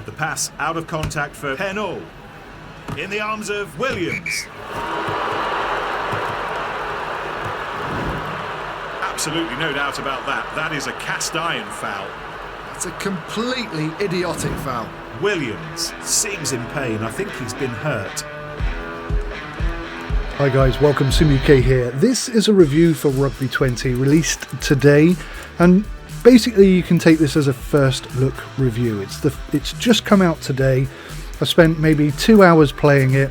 The pass out of contact for Pennell. In the arms of Williams. Absolutely no doubt about that. That is a cast iron foul. It's a completely idiotic foul. Williams seems in pain. I think he's been hurt. Hi guys, welcome, SimUK here. This is a review for Rugby 20 released today, and basically you can take this as a first look review. It's just come out today. I spent maybe 2 hours playing it,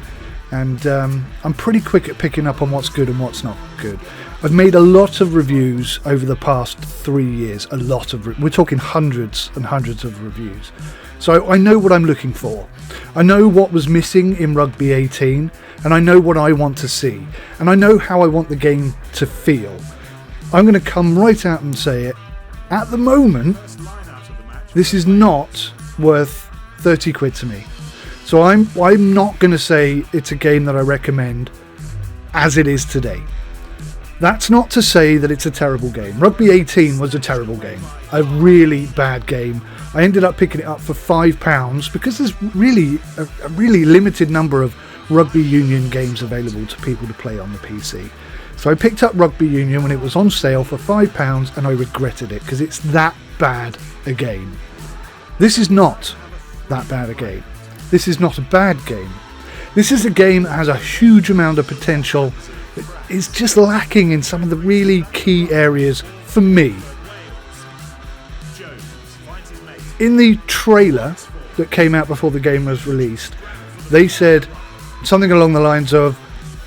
and I'm pretty quick at picking up on what's good and what's not good. I've made a lot of reviews over the past 3 years, we're talking hundreds and hundreds of reviews. So I know what I'm looking for. I know what was missing in Rugby 18, and I know what I want to see, and I know how I want the game to feel. I'm going to come right out and say it. At the moment, this is not worth 30 quid to me. So I'm not going to say it's a game that I recommend as it is today. That's not to say that it's a terrible game. Rugby 18 was a terrible game, a really bad game. I ended up picking it up for £5 because there's really a really limited number of Rugby Union games available to people to play on the PC. So I picked up Rugby Union when it was on sale for £5, and I regretted it because it's that bad a game. This is not that bad a game. This is not a bad game. This is a game that has a huge amount of potential. It's just lacking in some of the really key areas for me. In the trailer that came out before the game was released, they said something along the lines of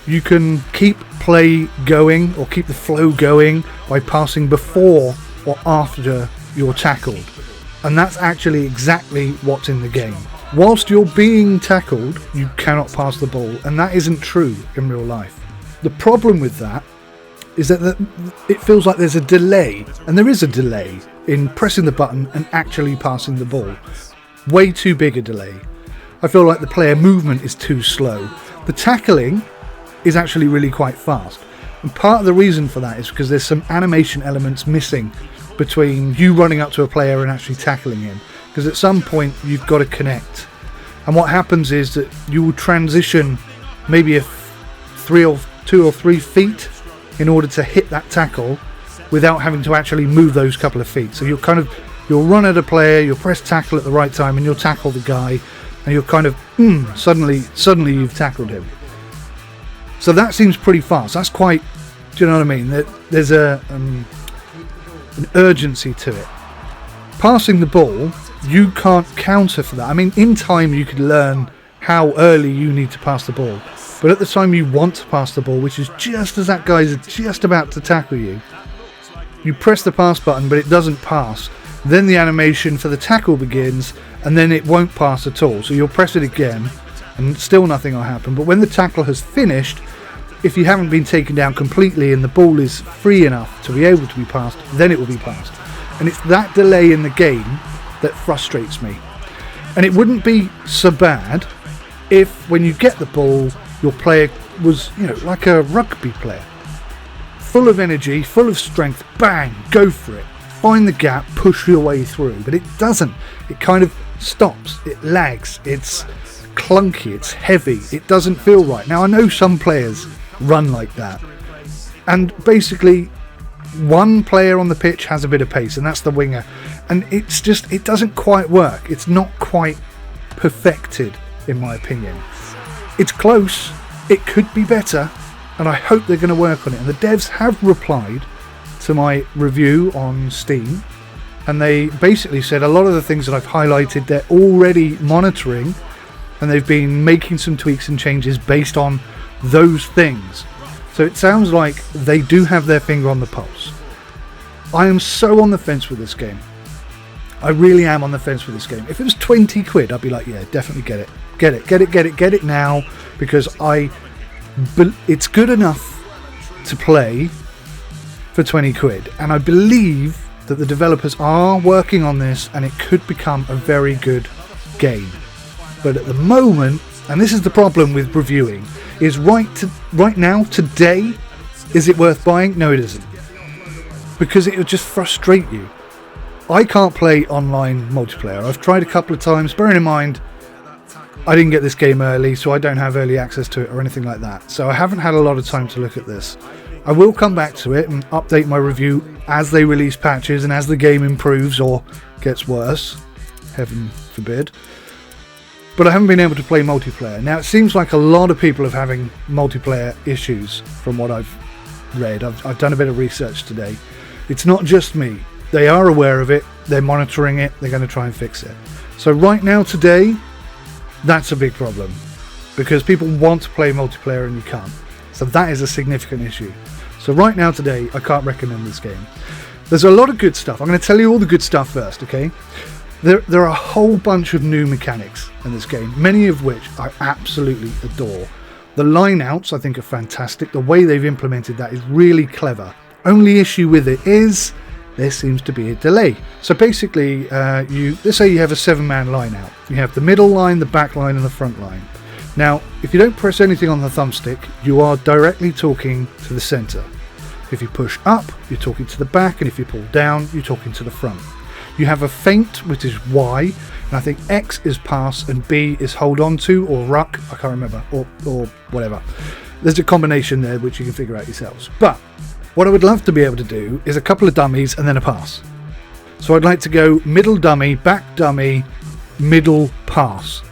you can keep play going or keep the flow going by passing before or after you're tackled. And that's actually exactly what's in the game. Whilst you're being tackled, you cannot pass the ball, and that isn't true in real life. The problem with that is that it feels like there's a delay, and there is a delay in pressing the button and actually passing the ball. Way too big a delay. I feel like the player movement is too slow. The tackling is actually really quite fast, and part of the reason for that is because there's some animation elements missing between you running up to a player and actually tackling him, because at some point you've got to connect, and what happens is that you will transition maybe 2 or 3 feet in order to hit that tackle without having to actually move those couple of feet. So you'll run at a player, you'll press tackle at the right time, and you'll tackle the guy, and you'll kind of suddenly you've tackled him. So that seems pretty fast. That's quite, do you know what I mean? There's an urgency to it. Passing the ball, you can't counter for that. I mean, in time you could learn how early you need to pass the ball, but at the time you want to pass the ball, which is just as that guy's just about to tackle you, you press the pass button but it doesn't pass. Then the animation for the tackle begins, and then it won't pass at all. So you'll press it again and still nothing will happen. But when the tackle has finished, if you haven't been taken down completely and the ball is free enough to be able to be passed, then it will be passed. And it's that delay in the game that frustrates me. And it wouldn't be so bad if when you get the ball, your player was, like a rugby player. Full of energy, full of strength, bang, go for it. Find the gap, push your way through. But it doesn't. It kind of stops, it lags, it's clunky, it's heavy, it doesn't feel right. Now I know some players run like that, and basically one player on the pitch has a bit of pace, and that's the winger, and it doesn't quite work. It's not quite perfected, in my opinion. It's close, it could be better, and I hope they're going to work on it. And the devs have replied to my review on Steam, and they basically said a lot of the things that I've highlighted they're already monitoring, and they've been making some tweaks and changes based on those things. So it sounds like they do have their finger on the pulse. I am so on the fence with this game. I really am on the fence with this game. If it was 20 quid, I'd be like, yeah, definitely get it. Get it now, because it's good enough to play for 20 quid. And I believe that the developers are working on this, and it could become a very good game. But at the moment, and this is the problem with reviewing, is right now, today, is it worth buying? No, it isn't. Because it will just frustrate you. I can't play online multiplayer. I've tried a couple of times, bearing in mind I didn't get this game early, so I don't have early access to it or anything like that. So I haven't had a lot of time to look at this. I will come back to it and update my review as they release patches and as the game improves or gets worse. Heaven forbid. But I haven't been able to play multiplayer. Now, it seems like a lot of people are having multiplayer issues from what I've read. I've done a bit of research today. It's not just me. They are aware of it. They're monitoring it. They're going to try and fix it. So right now, today, that's a big problem. Because people want to play multiplayer and you can't. So that is a significant issue. So right now, today, I can't recommend this game. There's a lot of good stuff. I'm going to tell you all the good stuff first, okay? There are a whole bunch of new mechanics in this game, many of which I absolutely adore. The line-outs, I think, are fantastic. The way they've implemented that is really clever. Only issue with it is there seems to be a delay. So basically, let's say you have a 7-man line-out. You have the middle line, the back line, and the front line. Now, if you don't press anything on the thumbstick, you are directly talking to the centre. If you push up, you're talking to the back, and if you pull down, you're talking to the front. You have a feint, which is Y, and I think X is pass and B is hold on to, or ruck, I can't remember, or whatever. There's a combination there which you can figure out yourselves. But what I would love to be able to do is a couple of dummies and then a pass. So I'd like to go middle dummy, back dummy, middle pass.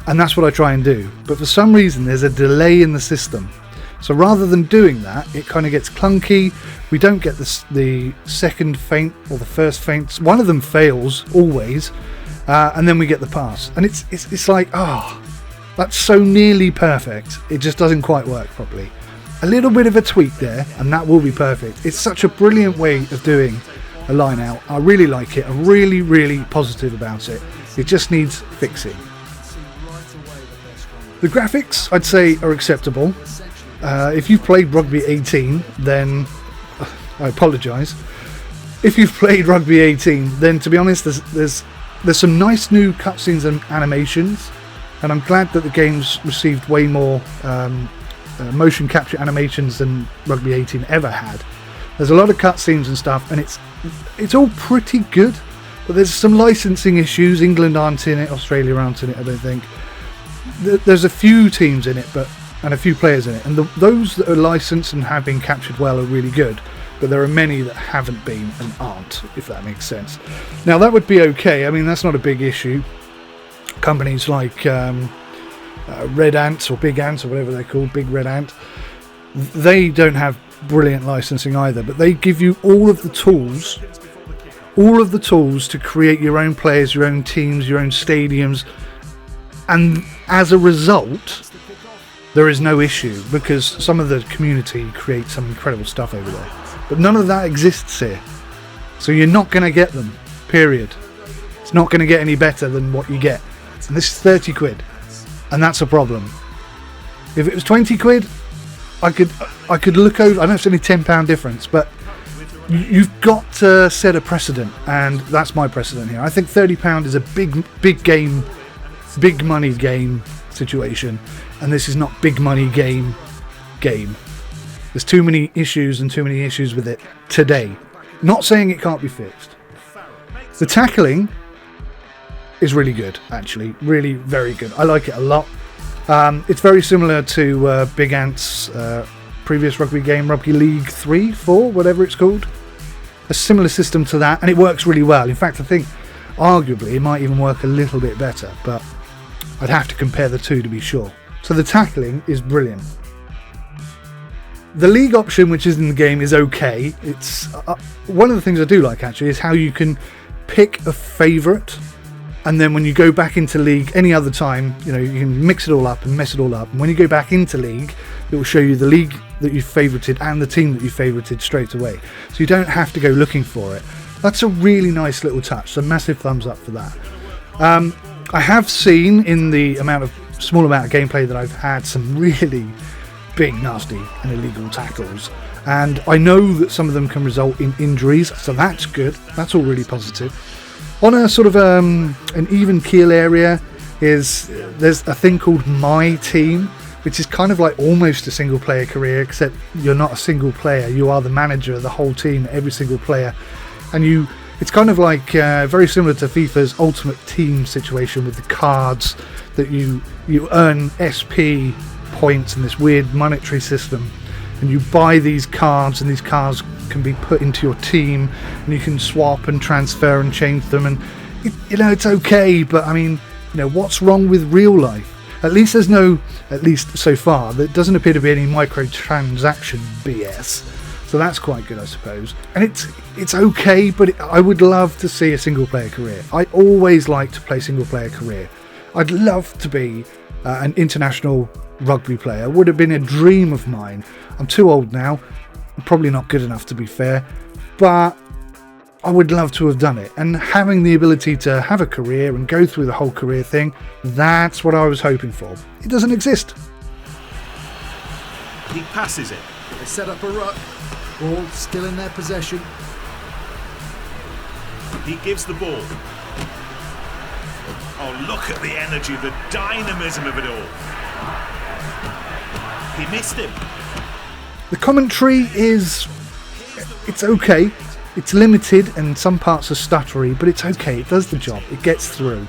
And that's what I try and do. But for some reason there's a delay in the system. So rather than doing that, it kind of gets clunky. We don't get the second feint or the first feint. One of them fails always, and then we get the pass. And it's like, that's so nearly perfect. It just doesn't quite work properly. A little bit of a tweak there, and that will be perfect. It's such a brilliant way of doing a line out. I really like it. I'm really, really positive about it. It just needs fixing. The graphics, I'd say, are acceptable. If you've played Rugby 18, then I apologise. If you've played Rugby 18, then to be honest, there's some nice new cutscenes and animations, and I'm glad that the game's received way more motion capture animations than Rugby 18 ever had. There's a lot of cutscenes and stuff, and it's all pretty good. But there's some licensing issues. England aren't in it, Australia aren't in it, I don't think. There's a few teams in it, and a few players in it, and those that are licensed and have been captured well are really good, but there are many that haven't been and aren't, if that makes sense. Now that would be okay. I mean, that's not a big issue. Companies like Red Ants or Big Ants or whatever they're called, Big Red Ant, they don't have brilliant licensing either, but they give you all of the tools to create your own players, your own teams, your own stadiums, and as a result there is no issue, because some of the community creates some incredible stuff over there. But none of that exists here. So you're not going to get them, period. It's not going to get any better than what you get. And this is 30 quid. And that's a problem. If it was 20 quid, I could look over. I know it's only £10 difference, but you've got to set a precedent. And that's my precedent here. I think £30 is a big game, big money game situation, and this is not big money game. There's too many issues with it today. Not saying it can't be fixed. The tackling is really good, actually, really very good. I like it a lot. It's very similar to Big Ant's previous rugby game, Rugby League 3, 4, whatever it's called. A similar system to that, and it works really well. In fact, I think arguably it might even work a little bit better, but I'd have to compare the two to be sure. So the tackling is brilliant. The league option, which is in the game, is okay. It's one of the things I do like, actually, is how you can pick a favourite, and then when you go back into league any other time, you can mix it all up and mess it all up. And when you go back into league, it will show you the league that you favorited and the team that you favorited straight away. So you don't have to go looking for it. That's a really nice little touch. So massive thumbs up for that. I have seen in the small amount of gameplay that I've had some really big, nasty and illegal tackles, and I know that some of them can result in injuries, so that's good. That's all really positive. On a sort of an even keel area there's a thing called My Team, which is kind of like almost a single player career, except you're not a single player. You are the manager of the whole team, every single player, and you It's kind of like very similar to FIFA's Ultimate Team situation with the cards that you earn SP points in this weird monetary system, and you buy these cards, and these cards can be put into your team, and you can swap and transfer and change them, and it's okay, but I mean, what's wrong with real life? At least so far, there doesn't appear to be any microtransaction BS. So that's quite good, I suppose. And it's okay, but I would love to see a single-player career. I always like to play single-player career. I'd love to be an international rugby player. Would have been a dream of mine. I'm too old now. I'm probably not good enough, to be fair. But I would love to have done it. And having the ability to have a career and go through the whole career thing, that's what I was hoping for. It doesn't exist. He passes it. They set up a ruck. Ball still in their possession. He gives the ball. Oh, look at the energy, the dynamism of it all. He missed him. The commentary it's okay. It's limited and some parts are stuttery, but it's okay. It does the job. It gets through.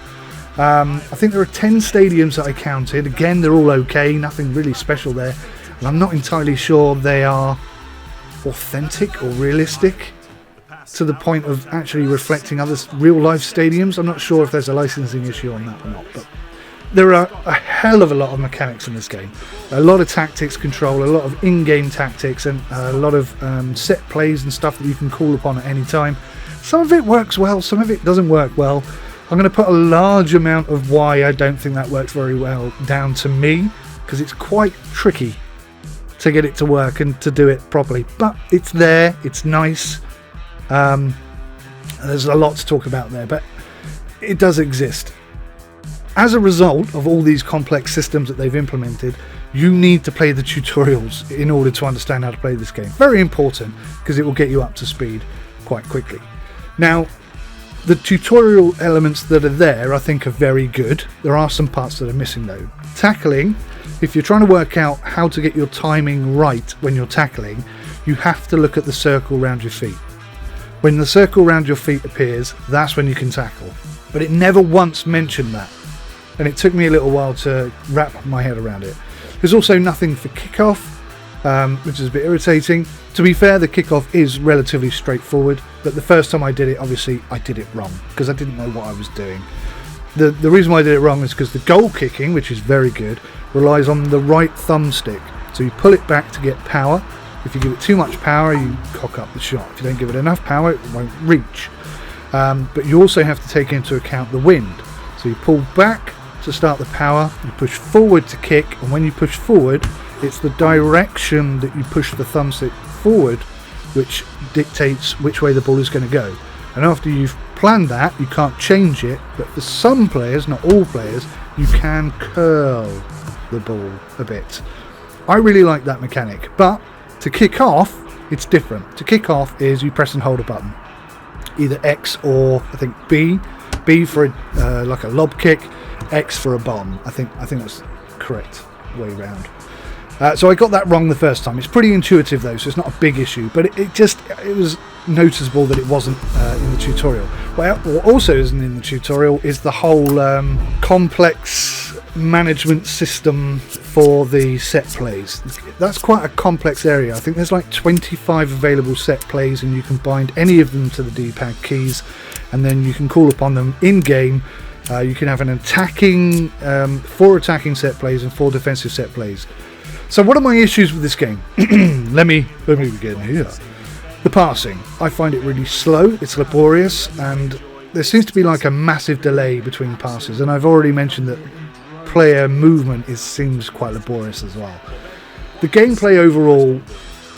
I think there are 10 stadiums that I counted. Again, they're all okay. Nothing really special there. And I'm not entirely sure they are authentic or realistic to the point of actually reflecting other real-life stadiums. I'm not sure if there's a licensing issue on that or not, but there are a hell of a lot of mechanics in this game. A lot of tactics control, a lot of in-game tactics, and a lot of set plays and stuff that you can call upon at any time. Some of it works well, some of it doesn't work well. I'm going to put a large amount of why I don't think that works very well down to me, because it's quite tricky to get it to work and to do it properly. But it's there, it's nice. There's a lot to talk about there, but it does exist. As a result of all these complex systems that they've implemented, you need to play the tutorials in order to understand how to play this game. Very important, because it will get you up to speed quite quickly. Now, the tutorial elements that are there, I think, are very good. There are some parts that are missing though. Tackling, if you're trying to work out how to get your timing right when you're tackling, you have to look at the circle around your feet. When the circle around your feet appears, that's when you can tackle. But it never once mentioned that. And it took me a little while to wrap my head around it. There's also nothing for kickoff, which is a bit irritating. To be fair, the kickoff is relatively straightforward, but the first time I did it, obviously I did it wrong because I didn't know what I was doing. The reason why I did it wrong is because the goal kicking, which is very good, relies on the right thumbstick. So you pull it back to get power. If you give it too much power, you cock up the shot. If you don't give it enough power, it won't reach. But you also have to take into account the wind. So you pull back to start the power, you push forward to kick, and when you push forward, it's the direction that you push the thumbstick forward which dictates which way the ball is going to go. And after you've planned that, you can't change it, but for some players, not all players, you can curl the ball a bit. I really like that mechanic, but to kick off, it's different. To kick off is you press and hold a button, either X or I think B. B for like a lob kick, X for a bomb. I think that's the correct way round. So I got that wrong the first time. It's pretty intuitive though, so it's not a big issue, but it was noticeable that it wasn't in the tutorial. What also isn't in the tutorial is the whole complex management system for the set plays. That's quite a complex area. I think there's like 25 available set plays, and you can bind any of them to the D-pad keys, and then you can call upon them in game. You can have an attacking, 4 attacking set plays and 4 defensive set plays. So what are my issues with this game? Let me begin here. The passing. I find it really slow, it's laborious, and there seems to be like a massive delay between passes, and I've already mentioned that player movement seems quite laborious as well. The gameplay overall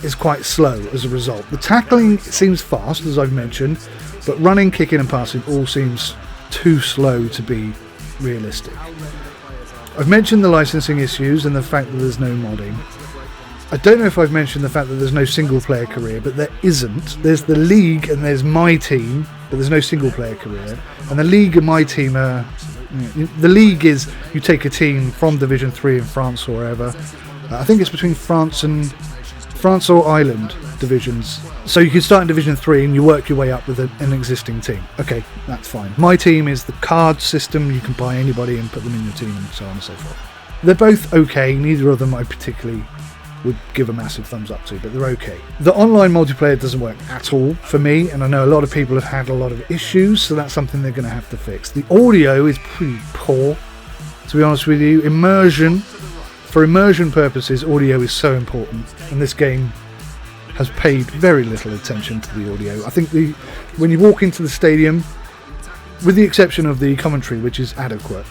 is quite slow as a result. The tackling seems fast, as I've mentioned, but running, kicking and passing all seems too slow to be realistic. I've mentioned the licensing issues and the fact that there's no modding. I don't know if I've mentioned the fact that there's no single player career, but there isn't. There's the league and there's my team, but there's no single player career. And the league and my team are... The league is you take a team from Division 3 in France or wherever. I think it's between France and France or Ireland divisions. So you can start in Division 3 and you work your way up with an existing team. Okay, that's fine. My team is the card system. You can buy anybody and put them in your team and so on and so forth. They're both okay. Neither of them I particularly would give a massive thumbs up to, but they're okay. The online multiplayer doesn't work at all for me, and I know a lot of people have had a lot of issues, so that's something they're going to have to fix. The audio is pretty poor, to be honest with you. For immersion purposes, audio is so important, and this game has paid very little attention to the audio. I think when you walk into the stadium, with the exception of the commentary, which is adequate,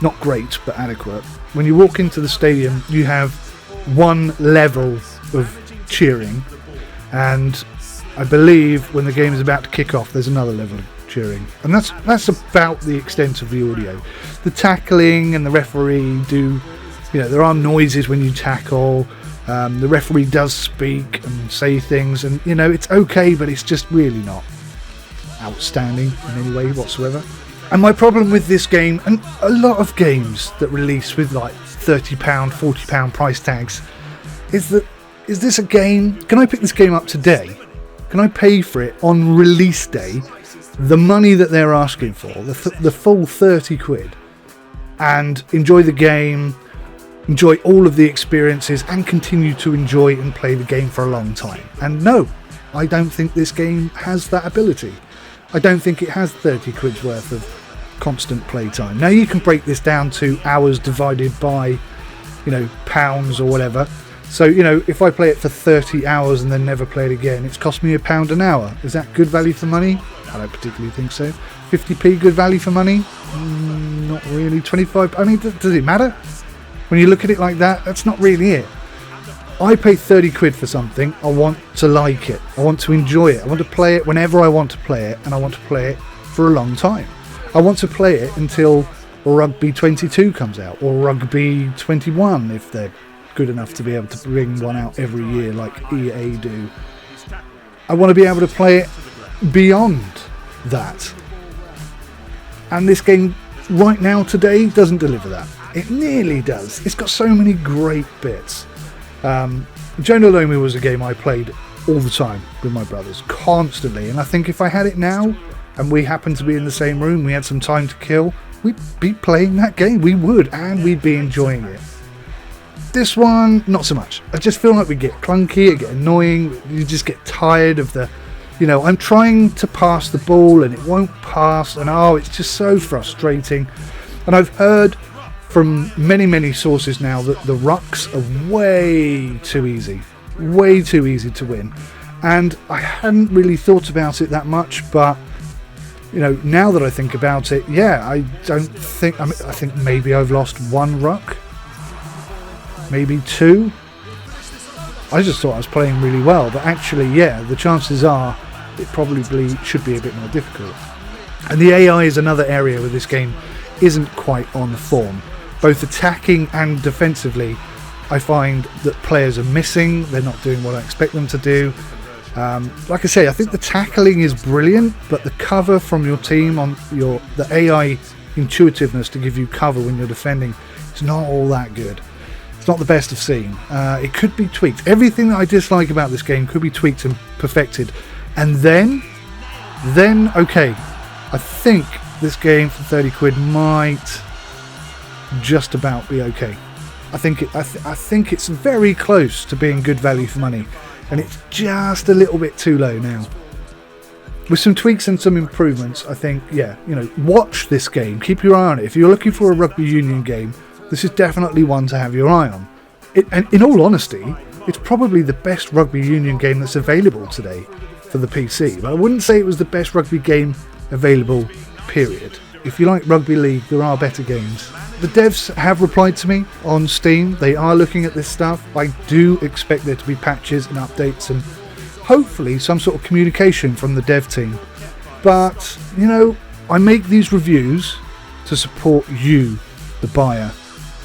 not great, but adequate, when you walk into the stadium, you have one level of cheering, and I believe when the game is about to kick off, there's another level of cheering, and that's about the extent of the audio. The tackling and the referee there are noises when you tackle. The referee does speak and say things, and it's okay, but it's just really not outstanding in any way whatsoever. And my problem with this game, and a lot of games that release with like £30, £40 price tags, is this a game? Can I pick this game up today? Can I pay for it on release day, the money that they're asking for, the full 30 quid, and enjoy the game, enjoy all of the experiences, and continue to enjoy and play the game for a long time? And no, I don't think this game has that ability. I don't think it has 30 quid's worth of constant playtime. Now you can break this down to hours divided by pounds or whatever. So if I play it for 30 hours and then never play it again, it's cost me £1 an hour. Is that good value for money? I don't particularly think so. 50p good value for money? Not really. 25, I mean, does it matter? When you look at it like that, that's not really it. I pay 30 quid for something. I want to like it. I want to enjoy it. I want to play it whenever I want to play it, and I want to play it for a long time. I want to play it until Rugby 22 comes out, or Rugby 21 if they're good enough to be able to bring one out every year like EA do. I want to be able to play it beyond that. And this game right now today doesn't deliver that. It nearly does. It's got so many great bits. Jonah Lomi was a game I played all the time with my brothers, constantly, and I think if I had it now and we happened to be in the same room, we had some time to kill, we'd be playing that game. We would, and we'd be enjoying it. This one, not so much. I just feel like we get clunky, it get annoying, you just get tired of the, I'm trying to pass the ball and it won't pass, and it's just so frustrating. And I've heard from many sources now that the rucks are way too easy to win, and I hadn't really thought about it that much, but now that I think about it, I think maybe I've lost one ruck, maybe two. I just thought I was playing really well, but actually the chances are it probably should be a bit more difficult. And the AI is another area where this game isn't quite on form. Both attacking and defensively, I find that players are missing. They're not doing what I expect them to do. Like I say, I think the tackling is brilliant, but the cover from your team on the AI intuitiveness to give you cover when you're defending, it's not all that good. It's not the best I've seen. It could be tweaked. Everything that I dislike about this game could be tweaked and perfected. And then okay, I think this game for 30 quid might just about be okay. I think it's very close to being good value for money, and it's just a little bit too low now. With some tweaks and some improvements, I think, watch this game, keep your eye on it. If you're looking for a rugby union game, this is definitely one to have your eye on. And in all honesty, it's probably the best rugby union game that's available today for the PC, but I wouldn't say it was the best rugby game available, period. If you like rugby league, there are better games. The devs have replied to me on Steam. They are looking at this stuff. I do expect there to be patches and updates and hopefully some sort of communication from the dev team. But, I make these reviews to support you, the buyer.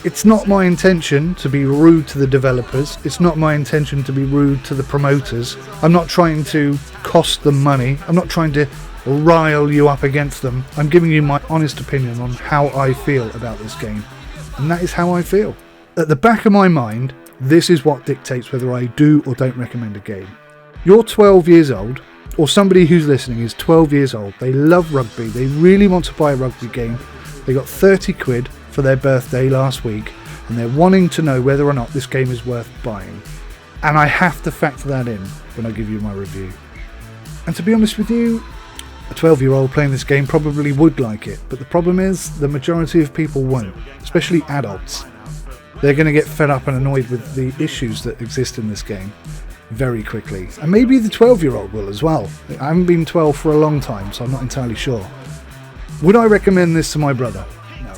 It's not my intention to be rude to the developers. It's not my intention to be rude to the promoters. I'm not trying to cost them money. I'm not trying to rile you up against them. I'm giving you my honest opinion on how I feel about this game, and that is how I feel. At the back of my mind, This is what dictates whether I do or don't recommend a game. You're 12 years old, or somebody who's listening is 12 years old. They love rugby. They really want to buy a rugby game. They got 30 quid for their birthday last week, and they're wanting to know whether or not this game is worth buying. And I have to factor that in when I give you my review. And to be honest with you, a 12-year-old playing this game probably would like it, but the problem is the majority of people won't, especially adults. They're going to get fed up and annoyed with the issues that exist in this game very quickly. And maybe the 12-year-old will as well. I haven't been 12 for a long time, so I'm not entirely sure. Would I recommend this to my brother? No.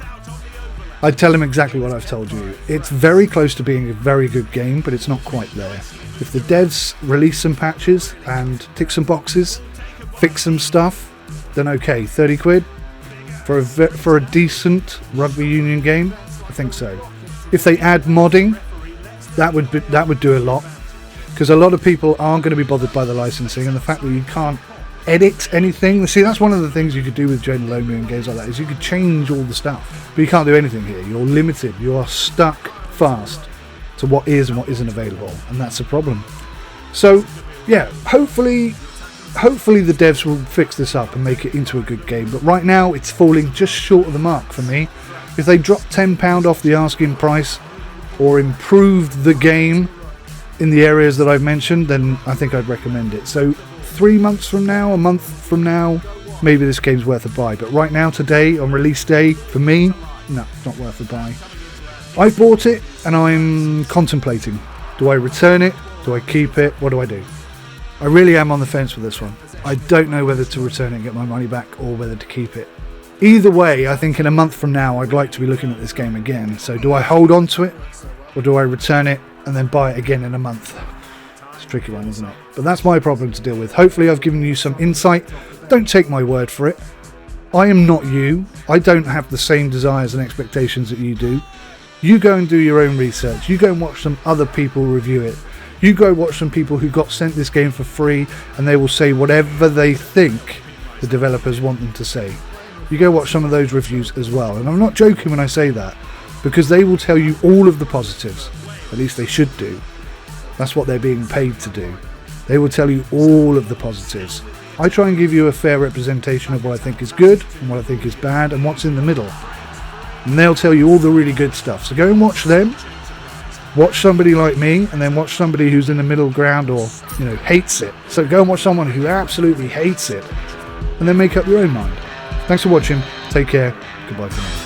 I'd tell him exactly what I've told you. It's very close to being a very good game, but it's not quite there. If the devs release some patches and tick some boxes, fix some stuff, then okay, 30 quid for a decent rugby union game? I think so. If they add modding, that would do a lot, because a lot of people aren't going to be bothered by the licensing and the fact that you can't edit anything. See, that's one of the things you could do with Jane Alone and games like that, is you could change all the stuff, but you can't do anything here. You're limited. You are stuck fast to what is and what isn't available, and that's a problem. So yeah, hopefully the devs will fix this up and make it into a good game, but right now it's falling just short of the mark for me. If they dropped £10 off the asking price or improved the game in the areas that I've mentioned, then I think I'd recommend it. So 3 months from now, a month from now, maybe this game's worth a buy, but right now, today, on release day, for me, no, it's not worth a buy. I bought it and I'm contemplating. Do I return it? Do I keep it? What do I do? I really am on the fence with this one. I don't know whether to return it and get my money back or whether to keep it. Either way, I think in a month from now I'd like to be looking at this game again. So do I hold on to it, or do I return it and then buy it again in a month? It's a tricky one, isn't it? But that's my problem to deal with. Hopefully I've given you some insight. Don't take my word for it. I am not you. I don't have the same desires and expectations that you do. You go and do your own research. You go and watch some other people review it. You go watch some people who got sent this game for free, and they will say whatever they think the developers want them to say. You go watch some of those reviews as well. And I'm not joking when I say that, because they will tell you all of the positives. At least they should do. That's what they're being paid to do. They will tell you all of the positives. I try and give you a fair representation of what I think is good and what I think is bad and what's in the middle. And they'll tell you all the really good stuff. So go and watch them. Watch somebody like me, and then watch somebody who's in the middle ground or, hates it. So go and watch someone who absolutely hates it, and then make up your own mind. Thanks for watching. Take care. Goodbye for now.